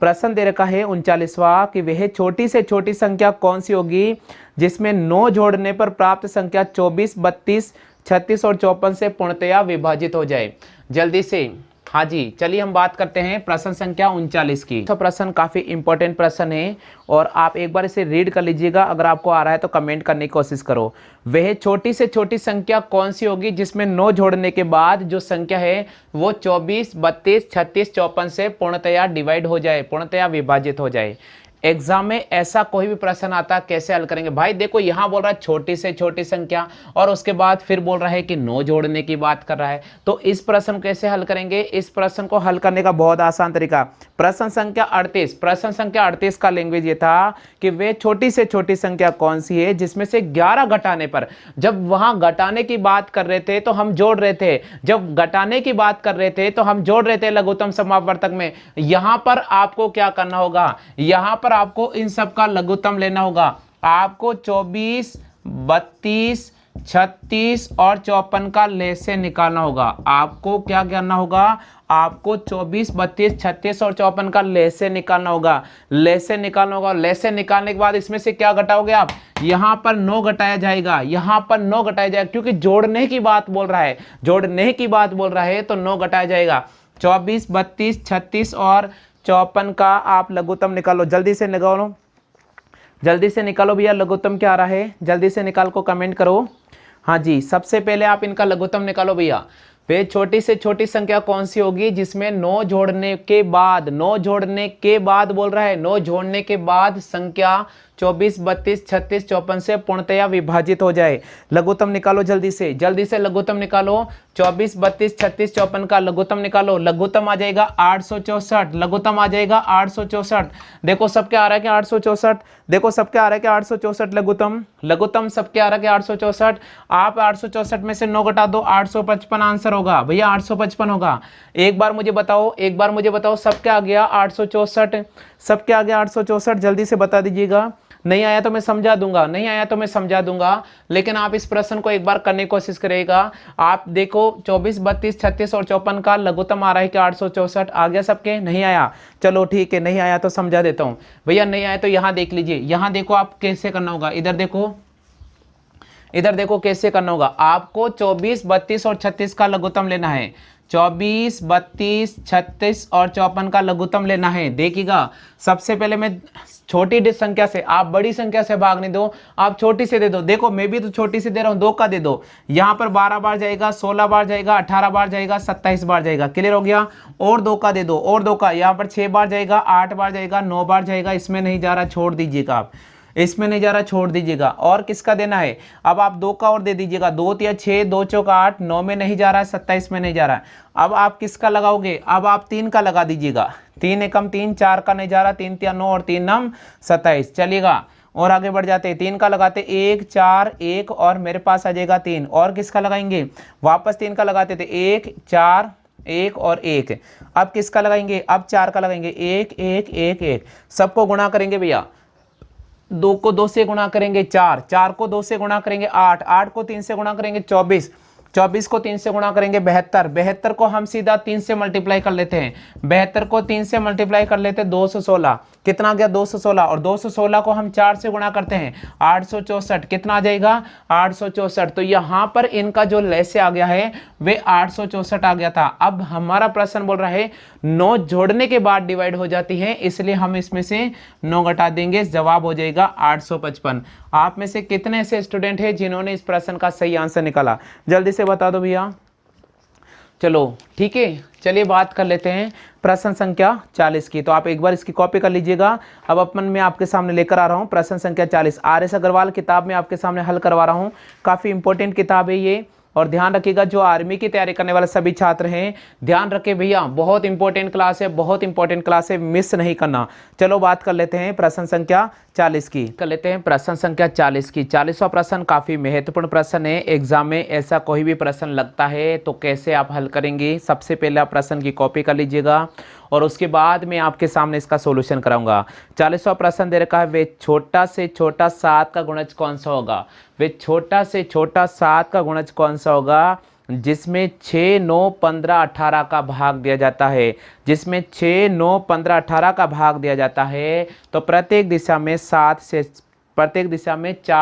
Speaker 1: प्रश्न दे रखा है 39वां कि वह छोटी से छोटी संख्या कौन सी होगी जिसमें 9 जोड़ने पर प्राप्त संख्या 24, 32, 36 और 54 से पूर्णतया विभाजित हो जाए। जल्दी से हाँ जी, चलिए हम बात करते हैं प्रश्न संख्या 39 की। तो प्रश्न काफी इंपॉर्टेंट प्रश्न है और आप एक बार इसे रीड कर लीजिएगा। अगर आपको आ रहा है तो कमेंट करने की कोशिश करो। वह छोटी से छोटी संख्या कौन सी होगी जिसमें 9 जोड़ने के बाद जो संख्या है वो 24, 32, 36, 54 से पूर्णतया डिवाइड हो जाए, पूर्णतया विभाजित हो जाए। एग्जाम में ऐसा कोई भी प्रश्न आता है, कैसे हल करेंगे भाई। देखो यहाँ बोल रहा है छोटी से छोटी संख्या और उसके बाद फिर बोल रहा है कि 9 जोड़ने की बात कर रहा है, तो इस प्रश्न कैसे हल करेंगे। इस प्रश्न को हल करने का बहुत आसान तरीका, प्रश्न संख्या 38, प्रश्न संख्या 38 का लैंग्वेज ये था कि वे छोटी से छोटी संख्या कौन सी है जिसमें से 11 घटाने पर, जब वहां घटाने की बात कर रहे थे तो हम जोड़ रहे थे, जब घटाने की बात कर रहे थे तो हम जोड़ रहे थे लघुत्तम समापवर्तक में। यहां पर आपको क्या करना होगा, यहां पर आपको इन सब का लघुत्तम लेना होगा। आपको 24, 32, 36 और 54 का लहसे निकालना होगा। आपको क्या करना होगा, आपको 24, 32, 36 और 54 का लहसे निकालना होगा। लहसे निकालना होगा। लहसे निकालने के बाद इसमें से क्या घटाओगे आप, यहाँ पर 9 घटाया जाएगा, यहाँ पर 9 घटाया जाएगा, क्योंकि जोड़ने की बात बोल रहा है, जोड़ने की बात बोल रहा है, तो 9 घटाया जाएगा। 24, 32, 36 और 54 का आप लघुत्तम निकालो, जल्दी से निकालो, जल्दी से निकालो भैया। लघुत्तम क्या आ रहा है, जल्दी से निकाल को कमेंट करो। हाँ जी, सबसे पहले आप इनका लघुत्तम निकालो भैया। वे छोटी से छोटी संख्या कौन सी होगी जिसमें 9 जोड़ने के बाद, 9 जोड़ने के बाद बोल रहा है, 9 जोड़ने के बाद संख्या 24, 32, 36, 54 से पूर्णतया विभाजित हो जाए। लघुत्तम निकालो जल्दी से लघुत्तम निकालो। 24, 32, 36, 54 का लघुत्तम निकालो। लघुत्तम आ जाएगा 864, लघुत्तम आ जाएगा 864। देखो सबके आ रहा है कि 864, देखो सबके आ रहा है कि 864 लघुत्तम, लघुत्तम सबके आ रहा है कि 864। आप 864 में से 9 घटा दो, 855 आंसर होगा भैया, 855 होगा। एक बार मुझे बताओ सबके आ गया 864, सबके आ गया 864, जल्दी से बता दीजिएगा। नहीं आया तो मैं समझा दूंगा, लेकिन आप इस प्रश्न को एक बार करने की कोशिश करिएगा। आप देखो 24, 32, 36 और 54 का लघुत्तम आ रहा है कि 864, आ गया सबके, नहीं आया, चलो ठीक है, नहीं आया तो समझा देता हूं भैया। नहीं आया तो यहाँ देख लीजिए, यहाँ देखो आप कैसे करना होगा, इधर देखो कैसे करना होगा। आपको 24, 32 और 36 का लघुत्तम लेना है। 24, 32, 36 और 54 का लघुत्तम लेना है। देखिएगा, सबसे पहले मैं छोटी संख्या से, आप बड़ी संख्या से भाग नहीं दो, आप छोटी से दे दो। देखो मैं भी तो छोटी से दे रहा हूं, 2 का दे दो। यहाँ पर 12 बार जाएगा, 16 बार जाएगा, 18 बार जाएगा, 27 बार जाएगा। क्लियर हो गया। और 2 का दे दो, और 2 का, यहाँ पर 6 बार जाएगा, 8 बार जाएगा, 9 बार जाएगा। इसमें नहीं जा रहा, छोड़ दीजिएगा आप, इसमें नहीं जा रहा, छोड़ दीजिएगा। और किसका देना है, अब आप 2 का और दे दीजिएगा। 2 या 6, 2 चौका 8, 9 में नहीं जा रहा है, 27 में नहीं जा रहा है। अब आप किसका लगाओगे, अब आप 3 का लगा दीजिएगा। 3 एकम 3, 4 का नहीं जा रहा, 3 तिया 9 और 3 नम 27, चलिएगा। और आगे बढ़ जाते हैं, 3 का लगाते, 1, 4, 1 और मेरे पास आ जाएगा 3। और किसका लगाएंगे, वापस 3 का लगाते थे, 1, 4, 1 और 1। अब किसका लगाएंगे, अब 4 का लगाएंगे, 1, 1, 1, 1। सबको गुणा करेंगे भैया, 2 को 2 से गुणा करेंगे 4, 4 को 2 से गुणा करेंगे 8, 8 को 3 से गुणा करेंगे 24, 24 को 3 से गुणा करेंगे 72, 72 को हम सीधा 3 से मल्टीप्लाई कर लेते हैं। 72 को 3 से मल्टीप्लाई कर लेते हैं, 216। कितना आ गया, 216। और 216 को हम 4 से गुणा करते हैं, 864। कितना आ जाएगा, 864। तो यहाँ पर इनका जो लहसे आ गया है वे 864 आ गया था। अब हमारा प्रश्न बोल रहा है 9 जोड़ने के बाद डिवाइड हो जाती है, इसलिए हम इसमें से 9 घटा देंगे, जवाब हो जाएगा 855। आप में से कितने ऐसे स्टूडेंट हैं जिन्होंने इस प्रश्न का सही आंसर निकाला, जल्दी से बता दो भैया। चलो ठीक है, चलिए बात कर लेते हैं प्रश्न संख्या 40 की। तो आप एक बार इसकी कॉपी कर लीजिएगा। अब अपन मैं आपके सामने लेकर आ रहा हूं प्रश्न संख्या 40, RS अग्रवाल किताब में आपके सामने हल करवा रहा हूं। काफ़ी इंपॉर्टेंट किताब है ये, और ध्यान रखिएगा जो आर्मी की तैयारी करने वाले सभी छात्र हैं, ध्यान रखें भैया, बहुत इंपॉर्टेंट क्लास है, बहुत इंपॉर्टेंट क्लास है, मिस नहीं करना। चलो बात कर लेते हैं प्रश्न संख्या 40 की, कर लेते हैं प्रश्न संख्या 40 की। 40वां प्रश्न काफ़ी महत्वपूर्ण प्रश्न है। एग्जाम में ऐसा कोई भी प्रश्न लगता है तो कैसे आप हल करेंगे, सबसे पहले आप प्रश्न की कॉपी कर लीजिएगा और उसके बाद मैं आपके सामने इसका सॉल्यूशन कराऊंगा। 40वां प्रश्न दे रखा है, वे छोटा से छोटा 7 का गुणज कौन सा होगा। वे छोटा से छोटा 7 का गुणज कौन सा होगा जिसमें 6, 9, 15, 18 का भाग दिया जाता है। जिसमें 6, 9, 15, 18 का भाग दिया जाता है तो प्रत्येक दिशा में 4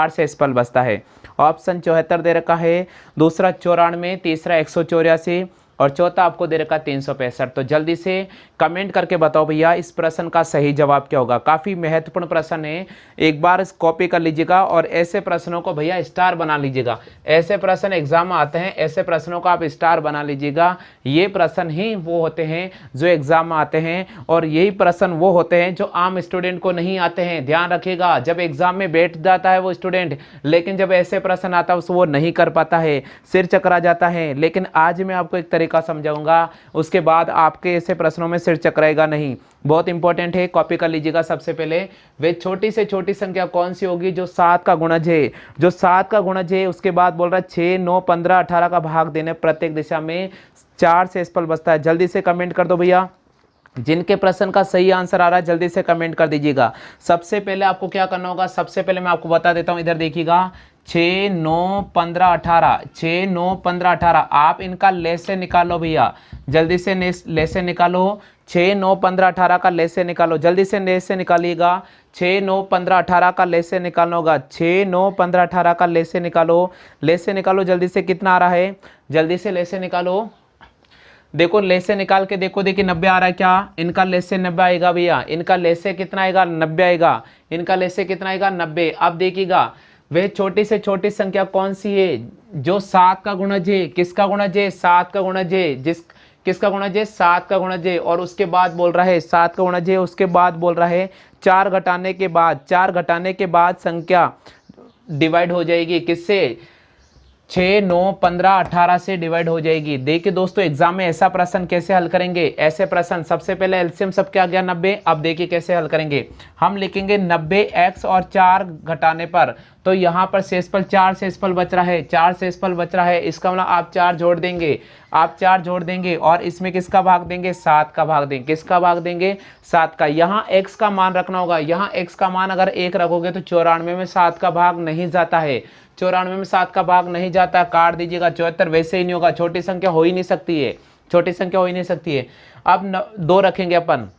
Speaker 1: से स्पल बचता है। ऑप्शन 74 दे रखा है, दूसरा 94, तीसरा 184 और चौथा आपको दे रखा 365। तो जल्दी से कमेंट करके बताओ भैया इस प्रश्न का सही जवाब क्या होगा। काफ़ी महत्वपूर्ण प्रश्न है, एक बार इस कॉपी कर लीजिएगा और ऐसे प्रश्नों को भैया स्टार बना लीजिएगा। ऐसे प्रश्न एग्जाम में आते हैं, ऐसे प्रश्नों को आप स्टार बना लीजिएगा। ये प्रश्न ही वो होते हैं जो एग्जाम में आते हैं और यही प्रश्न वो होते हैं जो आम स्टूडेंट को नहीं आते हैं। ध्यान रखिएगा, जब एग्जाम में बैठ जाता है वो स्टूडेंट, लेकिन जब ऐसे प्रश्न आता है वो नहीं कर पाता है, सिर चकरा जाता है। लेकिन आज मैं आपको एक का समझाऊंगा, उसके बाद आपके ऐसे प्रश्नों में सिर चकराएगा नहीं। बहुत इंपॉर्टेंट है, कॉपी कर लीजिएगा। सबसे पहले वे छोटी से छोटी संख्या कौन सी होगी जो 7 का गुणज है, जो 7 का गुणज है। उसके बाद बोल रहा है 6, 9, 15, 18 का भाग देने प्रत्येक दिशा में 4 से स्पल बचता है। जल्दी से कमेंट कर दो भैया, जिनके प्रश्न का सही आंसर आ रहा है जल्दी से कमेंट कर दीजिएगा। सबसे पहले आपको क्या करना होगा, सबसे पहले मैं आपको बता देता हूं, इधर देखिएगा 6 9 15 18, 6 9 15 18। आप इनका लेसे निकालो भैया, जल्दी से लेसे निकालो। 6 9 15 18 का लेसे निकालो, जल्दी से लेसे निकालिएगा। 6 9 15 18 का लेसे निकालना होगा। 6 9 15 18 का लेसे निकालो, लेसे निकालो जल्दी से। कितना आ रहा है, जल्दी से लेसे निकालो। देखो लेसे निकाल के देखो, देखिए 90 आ रहा है क्या, इनका लेसे 90 आएगा भैया, इनका लेसे कितना आएगा, 90 आएगा। इनका लेसे कितना आएगा, 90। अब देखिएगा वह छोटी से छोटी संख्या कौन सी है जो 7 का गुणज है। किसका गुणज है, 7 का गुणज है। किसका गुणज है, 7 का गुणज है। और उसके बाद बोल रहा है 7 का गुणज है, उसके बाद बोल रहा है 4 घटाने के बाद, 4 घटाने के बाद संख्या डिवाइड हो जाएगी किससे, 6 9 15 18 से डिवाइड हो जाएगी। देखिए दोस्तों एग्जाम में ऐसा प्रश्न कैसे हल करेंगे, ऐसे प्रश्न सबसे पहले एलसीएम सबके आ गया 90। अब देखिए कैसे हल करेंगे, हम लिखेंगे 90x और 4 घटाने पर, तो यहाँ पर शेषफल 4 शेषफल बच रहा है, 4 शेषफल बच रहा है। इसका मतलब आप 4 जोड़ देंगे, आप 4 जोड़ देंगे और इसमें किसका भाग देंगे, 7 का भाग देंगे। किसका भाग देंगे, 7 का। यहाँ x का मान रखना होगा, यहाँ x का मान अगर 1 रखोगे तो 94 में 7 का भाग नहीं जाता है, 94 में 7 का भाग नहीं जाता, काट दीजिएगा। 74 वैसे ही नहीं होगा, छोटी संख्या हो ही नहीं सकती है, छोटी संख्या हो ही नहीं सकती है। अब 2 रखेंगे अपन,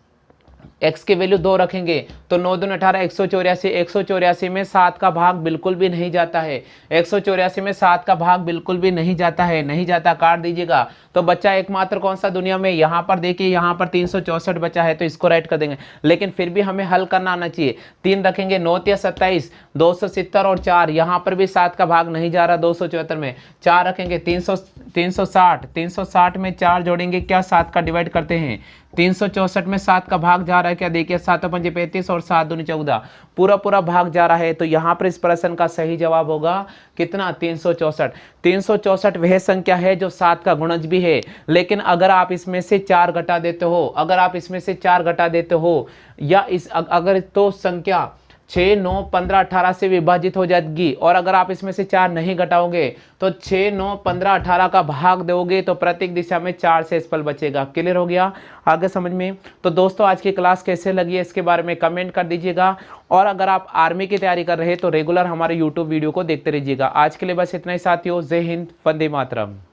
Speaker 1: x की वैल्यू 2 रखेंगे तो 9 दूनी 18, 184। 184 में 7 का भाग बिल्कुल भी नहीं जाता है, 184 में 7 का भाग बिल्कुल भी नहीं जाता है, नहीं जाता, काट दीजिएगा। तो बच्चा एकमात्र कौन सा दुनिया में, यहाँ पर देखिए यहाँ पर 364 बचा है तो इसको राइट कर देंगे, लेकिन फिर भी हमें हल करना आना चाहिए। 3 रखेंगे, 9 या 27, 270 और 4, यहाँ पर भी 7 का भाग नहीं जा रहा 274 में। 4 रखेंगे, 360 में 4 जोड़ेंगे क्या, 7 का डिवाइड करते हैं। 364 में 7 का भाग जा रहा है क्या, देखिए 7 5 35 और 7 दूनी 14, पूरा भाग जा रहा है। तो यहाँ पर इस प्रश्न का सही जवाब होगा कितना, 364। 364 वह संख्या है जो 7 का गुणज भी है, लेकिन अगर आप इसमें से 4 घटा देते हो, अगर आप इसमें से 4 घटा देते हो या इस अगर तो संख्या 6 9 15 18 से विभाजित हो जाएगी। और अगर आप इसमें से 4 नहीं घटाओगे तो 6 9 15 18 का भाग दोगे तो प्रत्येक दिशा में 4 शेषफल बचेगा। क्लियर हो गया आगे समझ में। तो दोस्तों आज की क्लास कैसे लगी है इसके बारे में कमेंट कर दीजिएगा, और अगर आप आर्मी की तैयारी कर रहे हैं तो रेगुलर हमारे यूट्यूब वीडियो को देखते रहिएगा। आज के लिए बस इतना ही साथियों, जय हिंद, वंदे मातरम।